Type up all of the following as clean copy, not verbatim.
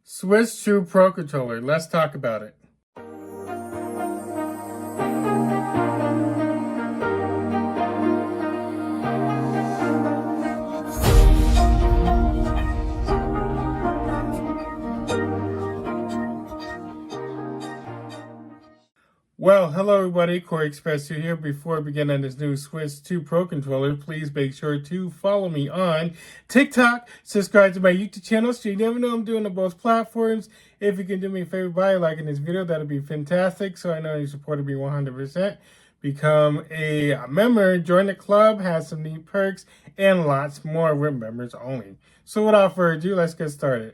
Switch 2 Pro Controller. Let's talk about it. Well, hello everybody, Koreyexpress2 here. Before beginning this new Switch 2 Pro Controller, please make sure to follow me on TikTok, subscribe to my YouTube channel so you never know I'm doing on both platforms. If you can do me a favor by liking this video, that'd be fantastic. So I know you supported me 100%. Become a member, join the club, has some neat perks, and lots more with members only. So without further ado, let's get started.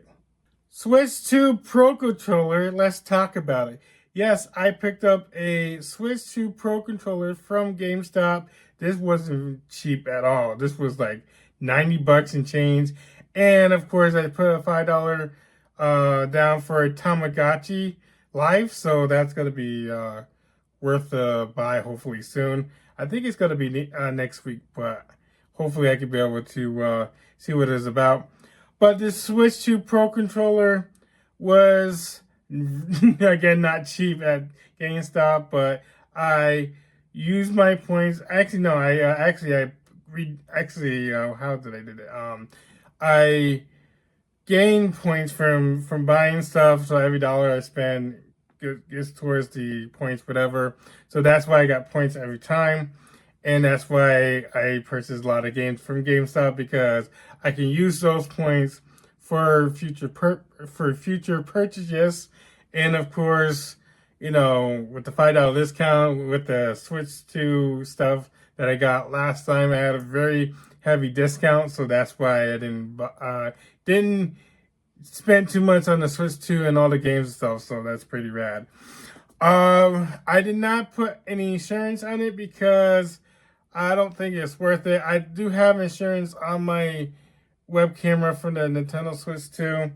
Switch 2 Pro Controller, let's talk about it. Yes, I picked up a Switch 2 Pro Controller from GameStop. This wasn't cheap at all. This was like 90 bucks and change. And of course, I put a $5 down for a Tamagotchi Life. So that's going to be worth a buy hopefully soon. I think it's going to be next week, but hopefully I can be able to see what it's about. But this Switch 2 Pro Controller was, again, not cheap at GameStop, but I used my points. Actually, no, how did I do that? I gained points from buying stuff, so every dollar I spend gets towards the points, whatever. So that's why I got points every time. And that's why I purchased a lot of games from GameStop, because I can use those points for future purchases. And of course, you know, with the $5 discount, with the Switch 2 stuff that I got last time, I had a very heavy discount. So that's why I didn't spend too much on the Switch 2 and all the games and stuff. So that's pretty rad. I did not put any insurance on it because I don't think it's worth it. I do have insurance on my web camera from the Nintendo Switch 2.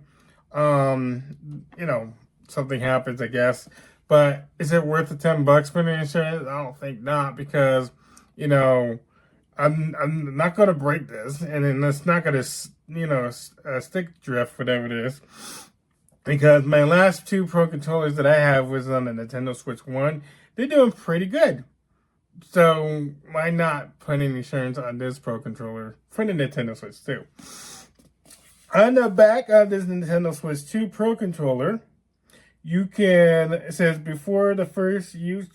You know, something happens, I guess. But is it worth the 10 bucks for the insurance? I don't think not, because, you know, I'm not going to break this, and then it's not going to, you know, stick drift, whatever it is. Because my last 2 Pro controllers that I have was on the Nintendo Switch 1. They're doing pretty good. So why not put any insurance on this Pro Controller for the Nintendo Switch 2? On the back of this Nintendo Switch 2 Pro Controller, you can, it says, for the first use,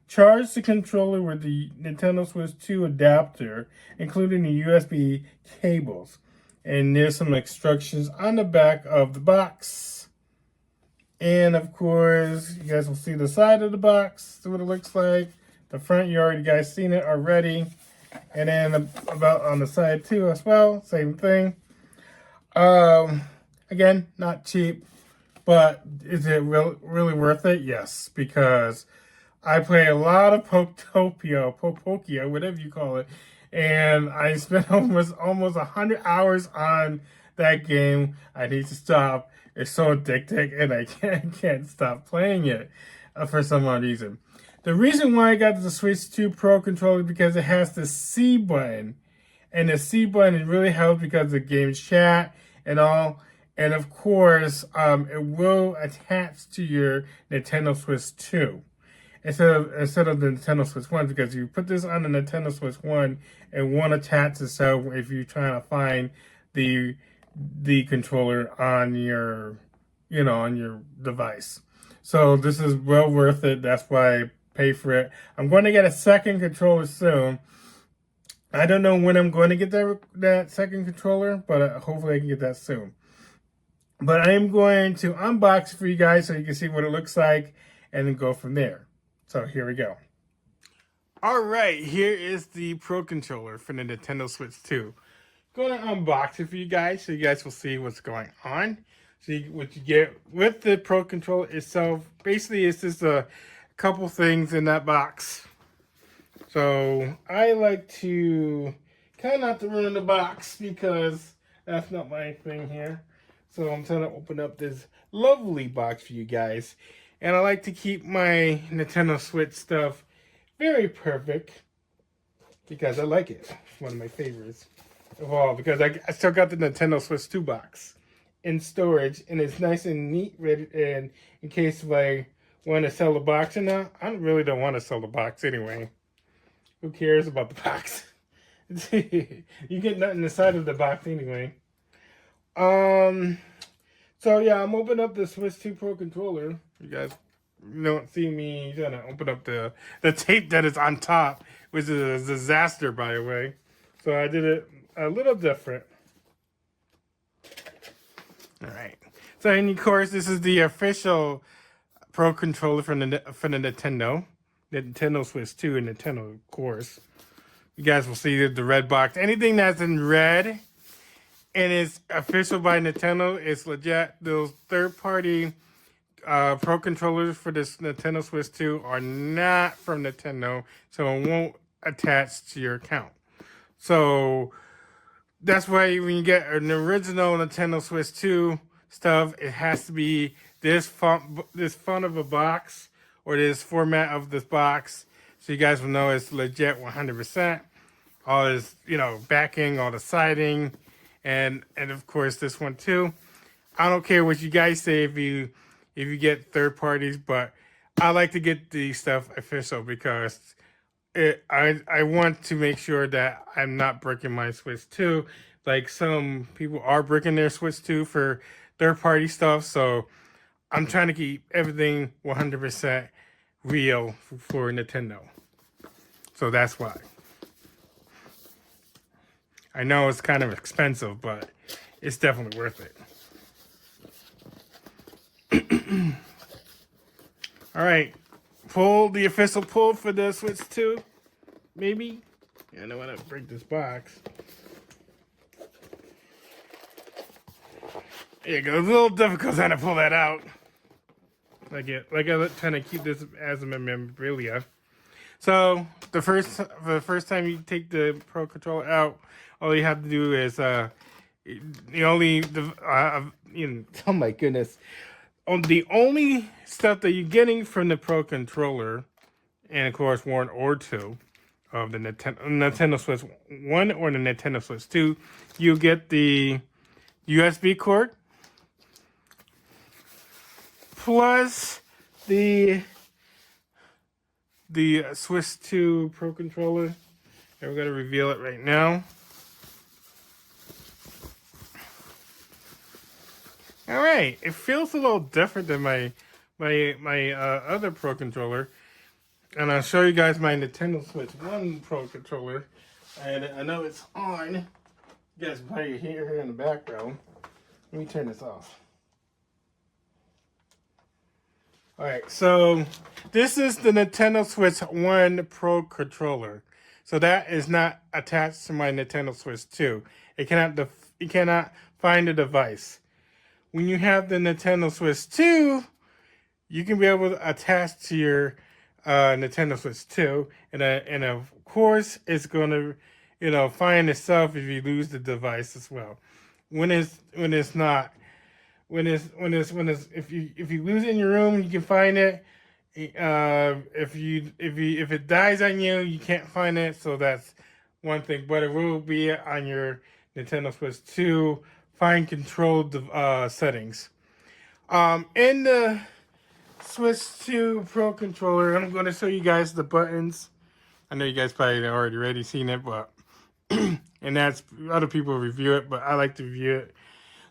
charge the controller with the Nintendo Switch 2 adapter, including the USB cables. And there's some instructions on the back of the box. And of course, you guys will see the side of the box, see what it looks like. The front, you guys seen it already. And then about on the side too as well, same thing. Again, not cheap, but is it really worth it? Yes, because I play a lot of Popokia, whatever you call it. And I spent almost 100 hours on that game. I need to stop. It's so addicting, and I can't stop playing it for some odd reason. The reason why I got the Switch 2 Pro Controller is because it has the C button. And the C button really helps because of game chat and all. And of course, it will attach to your Nintendo Switch 2. Instead of the Nintendo Switch 1, because you put this on the Nintendo Switch 1, it won't attach itself if you're trying to find the controller on your, you know, on your device. So this is well worth it. That's why I pay for it. I'm going to get a second controller soon. I don't know when I'm going to get that second controller, but hopefully I can get that soon. But I am going to unbox it for you guys so you can see what it looks like and then go from there. So here we go. All right, here is the Pro Controller for the Nintendo Switch 2. Going to unbox it for you guys so you guys will see what's going on. So what you get with the Pro Controller itself, basically it's just a couple things in that box. So I like to kind of not to ruin the box because that's not my thing here. So I'm trying to open up this lovely box for you guys. And I like to keep my Nintendo Switch stuff very perfect because I like it. It's one of my favorites. Well, because I still got the Nintendo Switch 2 box in storage, and it's nice and neat, ready. And in case if I want to sell the box or not, I really don't want to sell the box anyway. Who cares about the box? You get nothing inside of the box anyway. So yeah, I'm opening up the Switch 2 Pro controller. You guys don't see me gonna open up the tape that is on top, which is a disaster, by the way. So I did it a little different. All right. So, and of course, this is the official Pro controller for the Nintendo Switch 2 and Nintendo, of course. You guys will see the red box. Anything that's in red and is official by Nintendo is legit. Those third-party Pro controllers for this Nintendo Switch 2 are not from Nintendo, so it won't attach to your account. So that's why when you get an original Nintendo Switch 2 stuff, it has to be this font of a box or this format of this box, so you guys will know it's legit 100%. All this, backing, all the siding, and of course this one too. I don't care what you guys say if you get third parties, but I like to get the stuff official because I want to make sure that I'm not breaking my Switch 2. Like some people are breaking their Switch 2 for third party stuff. So I'm trying to keep everything 100% real for Nintendo. So that's why. I know it's kind of expensive, but it's definitely worth it. All right. The official pull for the Switch 2, maybe. Yeah, I don't want to break this box. There you go. It's a little difficult trying to pull that out. Like I'm trying to keep this as a memorabilia. So the first time you take the Pro controller out, all you have to do is oh my goodness. The only stuff that you're getting from the Pro controller, and of course 1 or 2 of the Nintendo Switch 1 or the Nintendo Switch 2, you get the USB cord plus the Switch 2 Pro controller. And we're gonna reveal it right now. All right, it feels a little different than my other Pro controller, and I'll show you guys my Nintendo Switch 1 Pro controller. And I know it's on. You guys probably hear here in the background. Let me turn this off. All right, so this is the Nintendo Switch 1 Pro controller. So that is not attached to my Nintendo Switch 2. It cannot find the device. When you have the Nintendo Switch 2, you can be able to attach to your Nintendo Switch 2, and of course, it's going to find itself if you lose the device as well. If you lose it in your room, you can find it. If it dies on you, you can't find it. So that's one thing, but it will be on your Nintendo Switch 2 fine controlled settings. In the Switch 2 Pro controller, I'm going to show you guys the buttons. I know you guys probably already seen it, but and that's other people review it, but I like to review it.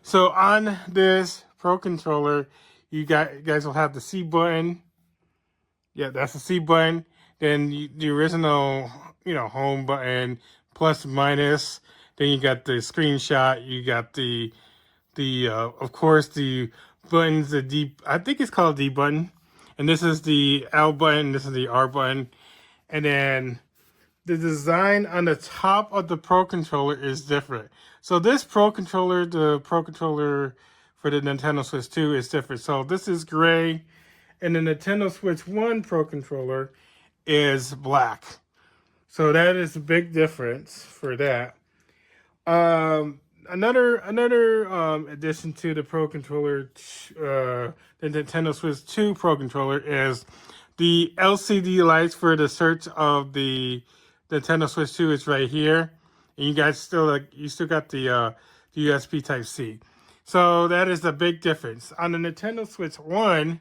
So on this Pro controller, you guys will have the C button. Yeah, that's the C button. Then the original, home button, plus minus. Then you got the screenshot. You got the of course the buttons. The D, I think it's called D button, and this is the L button. This is the R button, and then the design on the top of the Pro controller is different. So this Pro controller, the Pro controller for the Nintendo Switch 2 is different. So this is gray, and the Nintendo Switch 1 Pro controller is black. So that is a big difference for that. Another addition to the Pro controller, the Nintendo Switch 2 Pro controller, is the LCD lights for the search of the Nintendo Switch 2 is right here. and you guys still you still got the USB Type C. So that is a big difference. On the Nintendo Switch 1,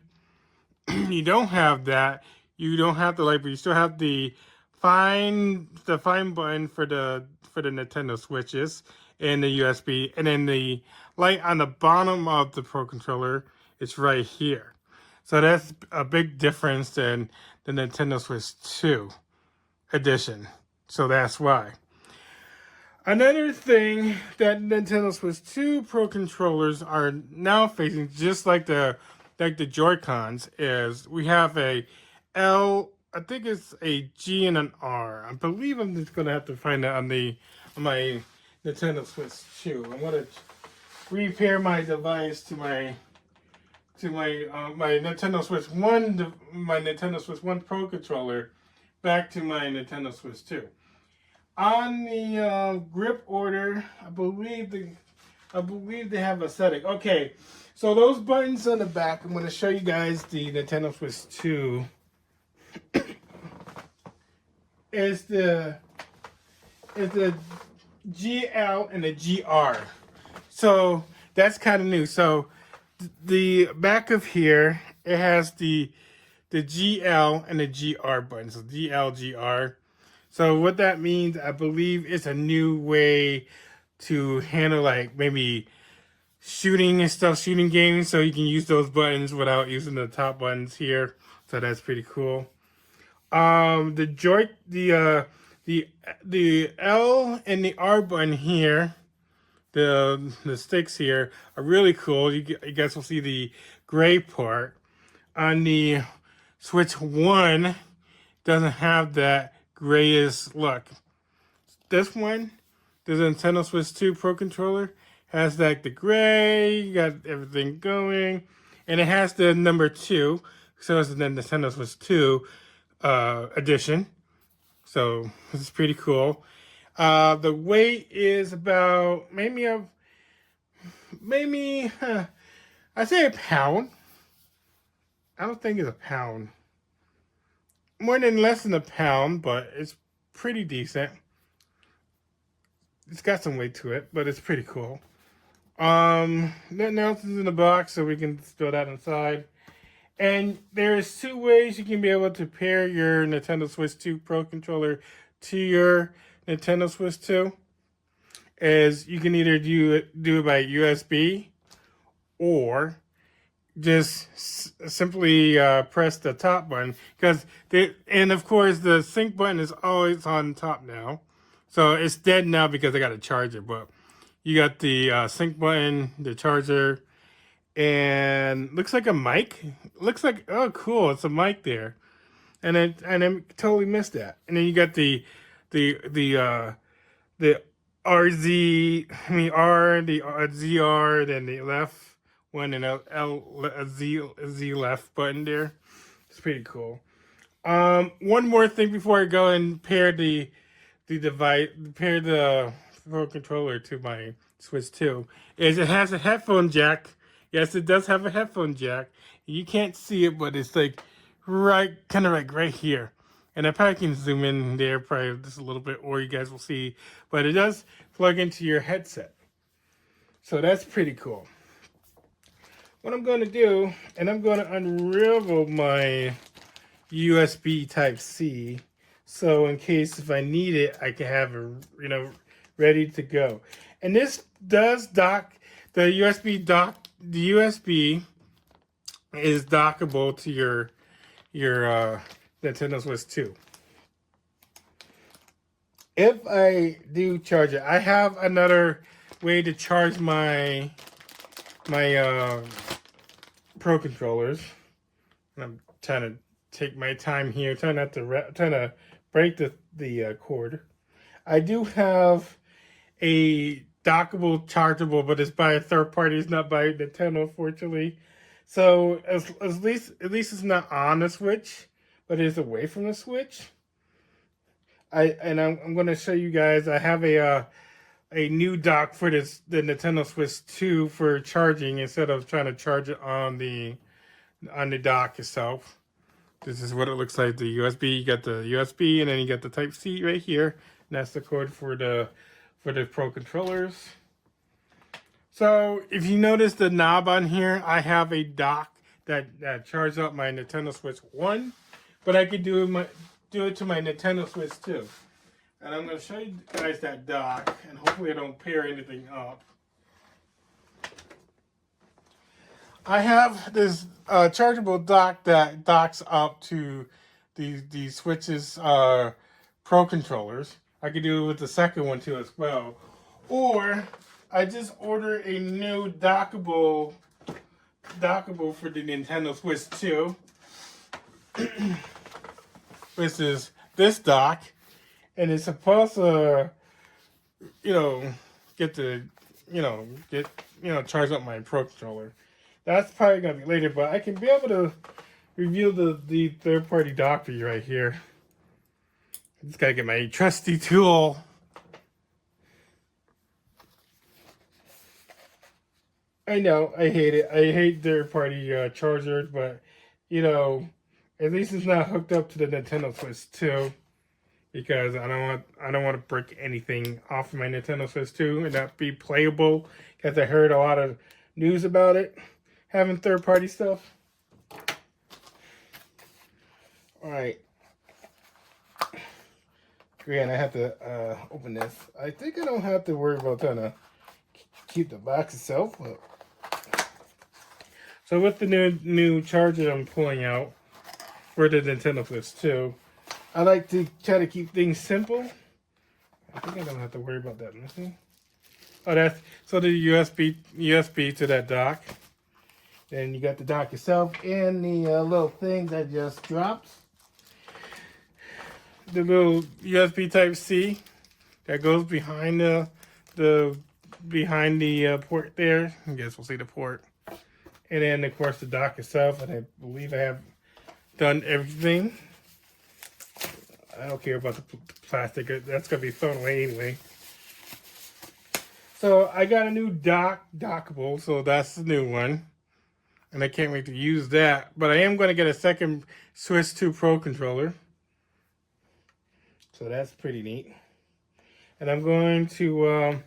you don't have that. You don't have the light, but you still have the find button for the Nintendo Switches and the USB, and then the light on the bottom of the Pro Controller is right here. So that's a big difference than the Nintendo Switch 2 edition. So that's why. Another thing that Nintendo Switch 2 Pro controllers are now facing, just like the Joy-Cons, is we have a L, I think it's a G and an R. I believe I'm just gonna have to find that on my Nintendo Switch 2. I'm gonna repair my device to my Nintendo Switch 1, my Nintendo Switch 1 Pro controller, back to my Nintendo Switch 2. On the grip order, I believe they have a setting. Okay, so those buttons on the back, I'm going to show you guys the Nintendo Switch 2. is the GL and the GR. So that's kind of new. So the back of here, it has the GL and the GR buttons. So GL, GR. So what that means, I believe, it's a new way to handle like maybe shooting and stuff, shooting games. So you can use those buttons without using the top buttons here. So that's pretty cool. The L and the R button here, the sticks here are really cool. You guys will see the gray part. On the Switch 1, doesn't have that grayish look. This one, the Nintendo Switch 2 Pro controller, has like the gray, you got everything going, and it has the number 2, so it's the Nintendo Switch 2 edition. So this is pretty cool. The weight is about I'd say a pound. I don't think it's a pound. Less than a pound, but it's pretty decent. It's got some weight to it, but it's pretty cool. Nothing else is in the box, so we can throw that inside. And there's 2 ways you can be able to pair your Nintendo Switch 2 Pro controller to your Nintendo Switch 2. Is you can either do it by USB, or just simply press the top button, and of course the sync button is always on top now, so it's dead now because I got a charger. But you got the sync button, the charger, and looks like a mic. Looks like, oh cool, it's a mic there, and I totally missed that. And then you got the ZR, then the left one, and a Z left button there. It's pretty cool. One more thing before I go and pair the Pro controller to my Switch 2 is it has a headphone jack. Yes, it does have a headphone jack. You can't see it, but it's like right here. And I probably can zoom in there probably just a little bit, or you guys will see. But it does plug into your headset. So that's pretty cool. What I'm going to do, and I'm going to unravel my USB Type-C, so in case if I need it, I can have it, ready to go. And this does dock, the USB is dockable to your Nintendo Switch 2. If I do charge it, I have another way to charge my Pro controllers. And I'm trying to take my time here, trying to break the cord. I do have a dockable, chargeable, but it's by a third party. It's not by Nintendo, unfortunately. So at least it's not on the Switch, but it is away from the Switch. I'm going to show you guys. I have a new dock for the Nintendo Switch 2 for charging instead of trying to charge it on the dock itself. This is what it looks like. The USB, you got the USB, and then you got the Type-C right here. And that's the cord for the for the Pro controllers. So if you notice the knob on here, I have a dock that charges up my Nintendo Switch 1, but I could do it to my Nintendo Switch 2. And I'm going to show you guys that dock, and hopefully I don't pair anything up. I have this chargeable dock that docks up to the Switch's Pro controllers. I could do it with the second one too as well. Or I just ordered a new dockable for the Nintendo Switch 2. Which is this dock. And it's supposed to, charge up my Pro controller. That's probably gonna be later, but I can be able to reveal the third-party dock for you right here. I just gotta get my trusty tool. I know, I hate it. I hate third-party chargers, but at least it's not hooked up to the Nintendo Switch 2. Because I don't want to break anything off of my Nintendo Switch 2 and not be playable. Because I heard a lot of news about it, having third-party stuff. All right. Great, I have to open this. I think I don't have to worry about trying to keep the box itself. But... So with the new charger I'm pulling out for the Nintendo Switch 2. I like to try to keep things simple. I think I don't have to worry about that. Let me see. Oh, that's so the USB to that dock. Then you got the dock itself and the little thing that just drops. The little USB Type C that goes behind the port there. I guess we'll see the port. And then of course the dock itself. And I believe I have done everything. I don't care about the plastic. That's going to be thrown away anyway. So I got a new dockable. So that's the new one. And I can't wait to use that. But I am going to get a second Switch 2 Pro controller. So that's pretty neat. And I'm going to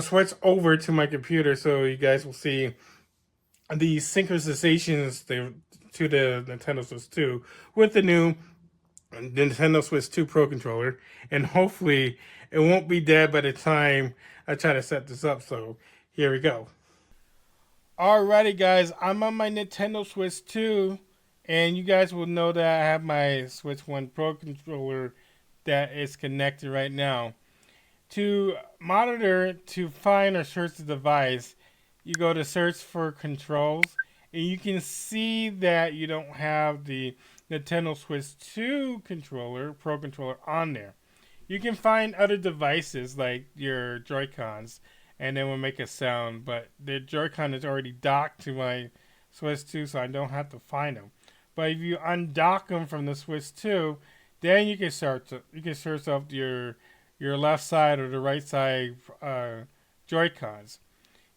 switch over to my computer so you guys will see the synchronizations to the Nintendo Switch 2 with the new Nintendo Switch 2 Pro controller, and hopefully it won't be dead by the time I try to set this up. So here we go. Alrighty guys, I'm on my Nintendo Switch 2, and you guys will know that I have my Switch 1 Pro controller that is connected right now. To monitor, to find or search the device, you go to search for controls, and you can see that you don't have the Nintendo Switch 2 controller, Pro controller on there. You can find other devices like your Joy-Cons, and then will make a sound, but the Joy-Con is already docked to my Switch 2, so I don't have to find them. But if you undock them from the Switch 2, then you can search up your left side or the right side Joy-Cons.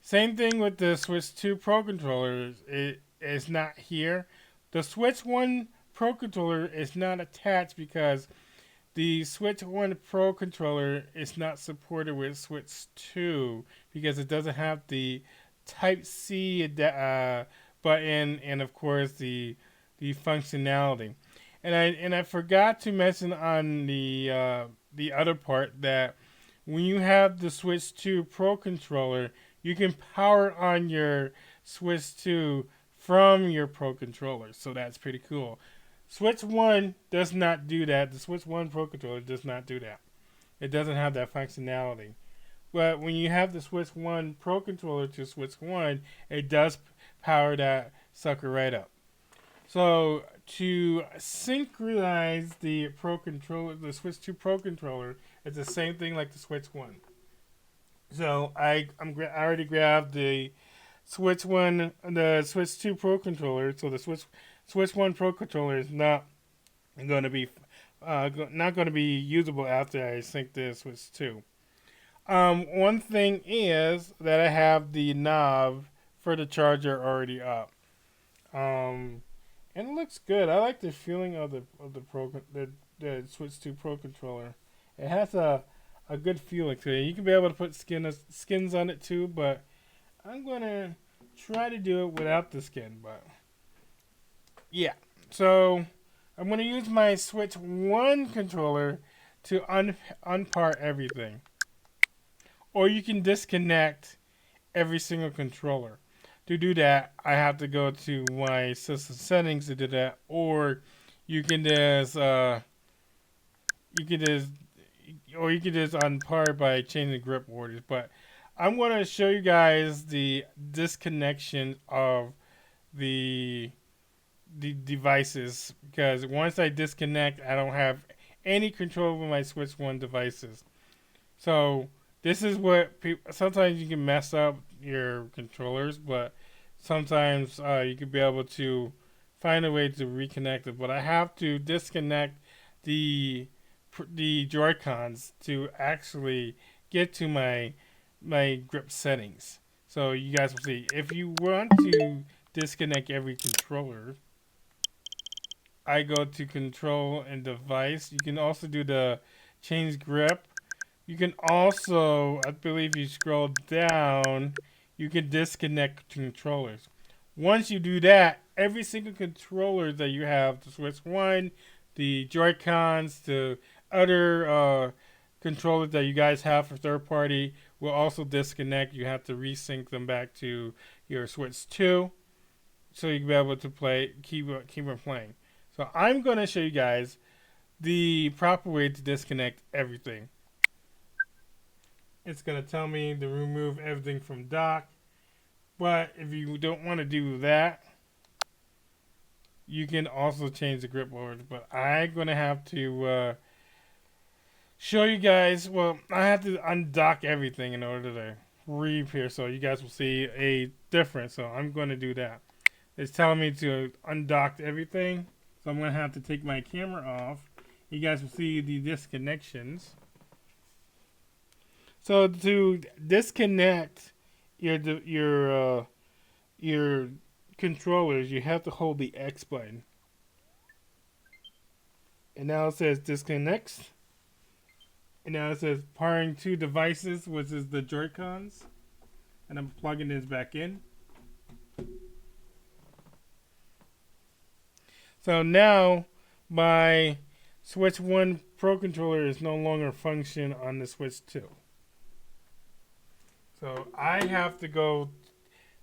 Same thing with the Switch 2 Pro controller. It is not here. The Switch 1 Pro controller is not attached because the Switch 1 Pro controller is not supported with Switch 2 because it doesn't have the Type C button and of course the functionality. And I forgot to mention on the other part that when you have the Switch 2 Pro controller, you can power on your Switch 2 from your Pro controller. So that's pretty cool. Switch 1 does not do that. The Switch 1 Pro controller does not do that. It doesn't have that functionality. But when you have the Switch 1 Pro controller to Switch 1, it does power that sucker right up. So to synchronize the Pro controller, the Switch 2 Pro controller, it's the same thing like the Switch 1. So I already grabbed the Switch 2 Pro controller. So the Switch 1 Pro controller is not going to be usable after I sync the Switch 2. One thing is that I have the knob for the charger already up. And it looks good. I like the feeling of the Switch 2 Pro controller. It has a a good feeling to it. You can be able to put skins on it too, but I'm gonna try to do it without the skin. But yeah, so I'm gonna use my Switch 1 controller to unpart everything, or you can disconnect every single controller. To do that, I have to go to my system settings to do that, or you can just you can just or you can just unpar by changing grip orders. But I'm going to show you guys the disconnection of the devices, because once I disconnect, I don't have any control over my Switch 1 devices. So this is what people, sometimes you can mess up your controllers, but sometimes you can be able to find a way to reconnect it. But I have to disconnect the Joy-Cons to actually get to my grip settings. So you guys will see. If you want to disconnect every controller, I go to control and device. You can also do the change grip. You can also, I believe you scroll down, you can disconnect controllers. Once you do that, every single controller that you have, the Switch 1, the Joy-Cons, the other controllers that you guys have for third party will also disconnect. You have to resync them back to your Switch 2 so you can be able to keep on playing. So I'm going to show you guys the proper way to disconnect everything. It's going to tell me to remove everything from dock. But if you don't want to do that, you can also change the grip order. But I'm going to have to show you guys. Well, I have to undock everything in order to repair, so you guys will see a difference. So I'm going to do that. It's telling me to undock everything. So I'm going to have to take my camera off. You guys will see the disconnections. So to disconnect your controllers, you have to hold the X button. And now it says disconnects. And now it says pairing two devices, which is the Joy-Cons. And I'm plugging this back in. So now my Switch 1 Pro controller is no longer function on the Switch 2. So I have to go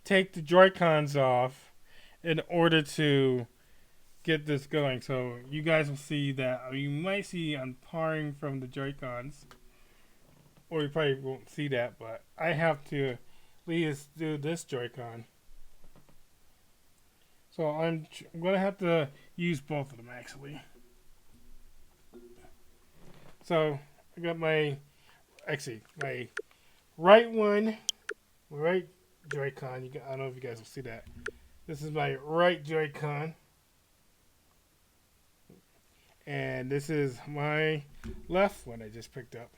take the Joy-Cons off in order to get this going. So you guys will see that, or you might see I'm parring from the Joy-Cons, or you probably won't see that, but I have to at least do this Joy-Con. So I'm going to have to use both of them actually. So I got my right one, right Joy-Con. I don't know if you guys will see that. This is my right Joy-Con. And this is my left one I just picked up.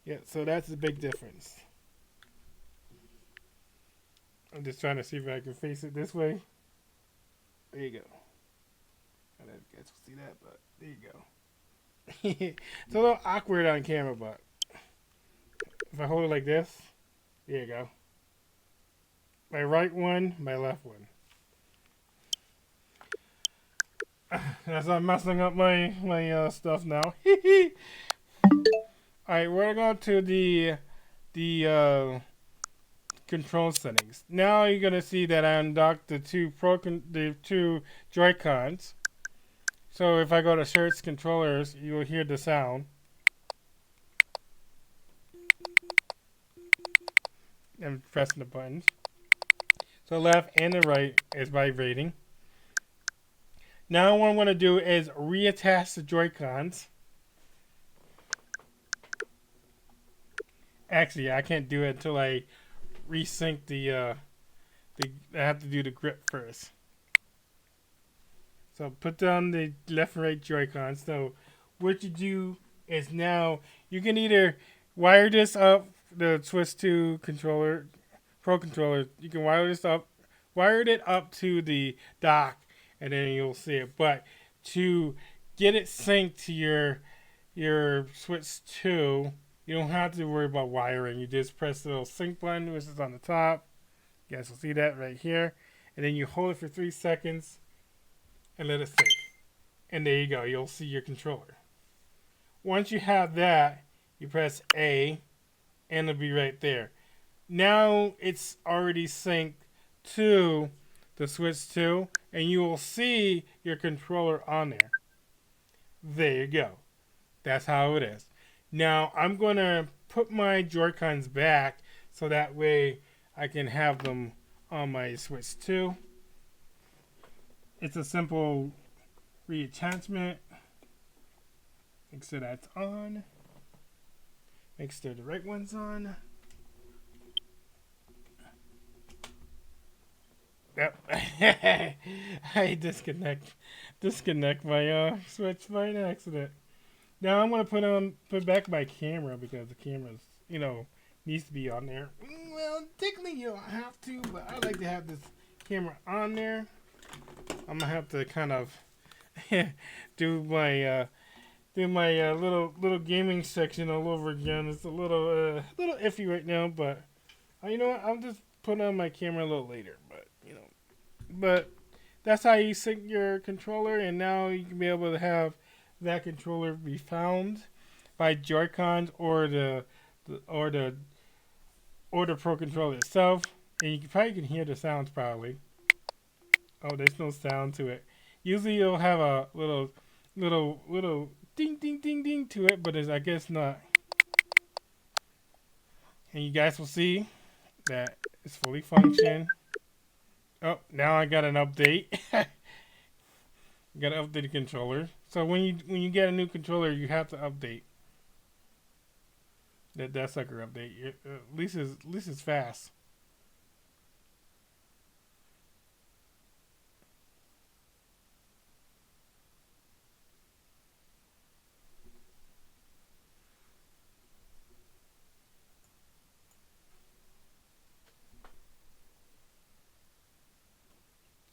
Yeah, so that's the big difference. I'm just trying to see if I can face it this way. There you go. I don't know if you guys will see that, but there you go. It's a little awkward on camera, but if I hold it like this, there you go. My right one, my left one. As I'm messing up my stuff now. Alright, we're going to the control settings. Now you're gonna see that I undocked the two Joy-Cons. So if I go to search controllers, you will hear the sound. I'm pressing the buttons. So left and the right is vibrating. Now what I'm going to do is reattach the Joy-Cons. Actually, I can't do it until I resync I have to do the grip first. So put down the left and right Joy-Cons. So what you do is now you can either wire this up, the Switch 2 controller, Pro controller. You can wire it up to the dock, and then you'll see it. But to get it synced to your Switch 2, you don't have to worry about wiring. You just press the little sync button, which is on the top. You guys will see that right here. And then you hold it for 3 seconds and let it sync. And there you go. You'll see your controller. Once you have that, you press A and it'll be right there. Now it's already synced to the Switch 2 and you will see your controller on there. There you go. That's how it is. Now I'm going to put my Joy-Cons back so that way I can have them on my Switch 2. It's a simple reattachment. Make sure that's on. Make sure the right one's on. Yep. I disconnect my Switch by an accident. Now I'm gonna put back my camera because the camera's needs to be on there. Well, technically you don't have to, but I like to have this camera on there. I'm gonna have to kind of do my little gaming section all over again. It's a little iffy right now, but you know what? I'll just put on my camera a little later. But that's how you sync your controller, and now you can be able to have that controller be found by Joy-Cons or the Pro controller itself, and you probably can hear the sounds probably. Oh, there's no sound to it. Usually you'll have a little ding ding ding ding to it, but I guess not. And you guys will see that it's fully functioning. Oh, now I got an update. Got to update the controller. So when you get a new controller, you have to update. That sucker update. At least it's fast.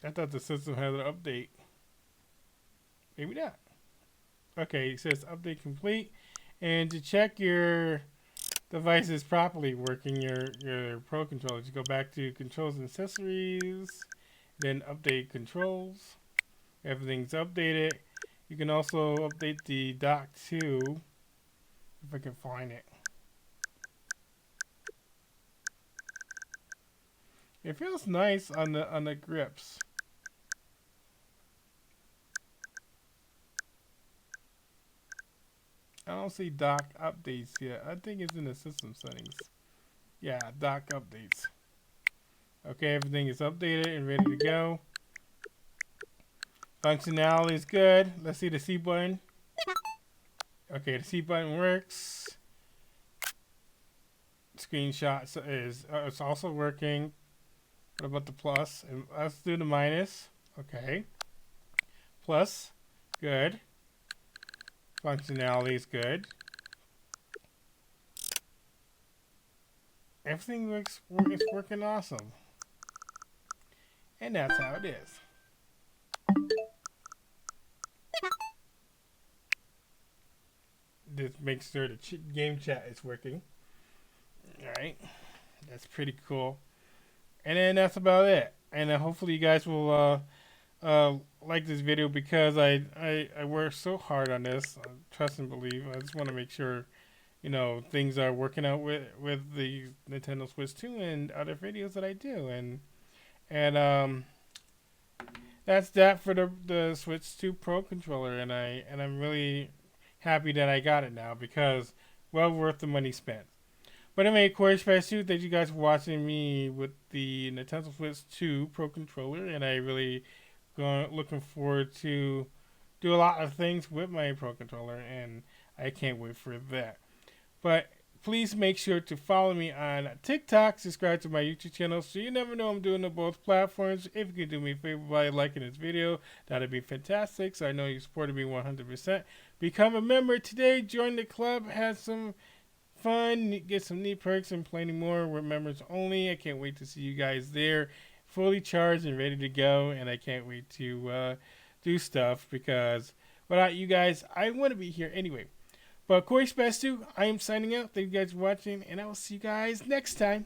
I thought the system had an update. Maybe not. Okay, it says update complete. And to check your device is properly working, your Pro controller, you go back to controls and accessories, then update controls. Everything's updated. You can also update the dock too, if I can find it. It feels nice on the grips. I don't see dock updates yet. I think it's in the system settings. Yeah, dock updates. Okay, everything is updated and ready to go. Functionality is good. Let's see the C button. Okay, the C button works. Screenshot is it's also working. What about the plus? And let's do the minus. Okay. Plus, good. Functionality is good. Everything is working awesome. And that's how it is. Just make sure the game chat is working. Alright. That's pretty cool. And then that's about it. And hopefully you guys will like this video because I worked so hard on this. Trust and believe. I just want to make sure, things are working out with the Nintendo Switch 2 and other videos that I do. And that's that for the Switch 2 Pro controller. And I'm really happy that I got it now because well worth the money spent. But anyway, Koreyexpress2, thank you guys for watching me with the Nintendo Switch 2 Pro controller, and I really looking forward to do a lot of things with my Pro controller, and I can't wait for that. But please make sure to follow me on TikTok, subscribe to my YouTube channel, so you never know I'm doing on both platforms. If you could do me a favor by liking this video, that'd be fantastic, so I know you supported me 100%. Become a member today, join the club, have some fun, get some neat perks, and plenty more with members only. I can't wait to see you guys there, fully charged and ready to go, and I can't wait to do stuff because without you guys, I want to be here anyway. But Koreyexpress2, I am signing out. Thank you guys for watching, and I will see you guys next time.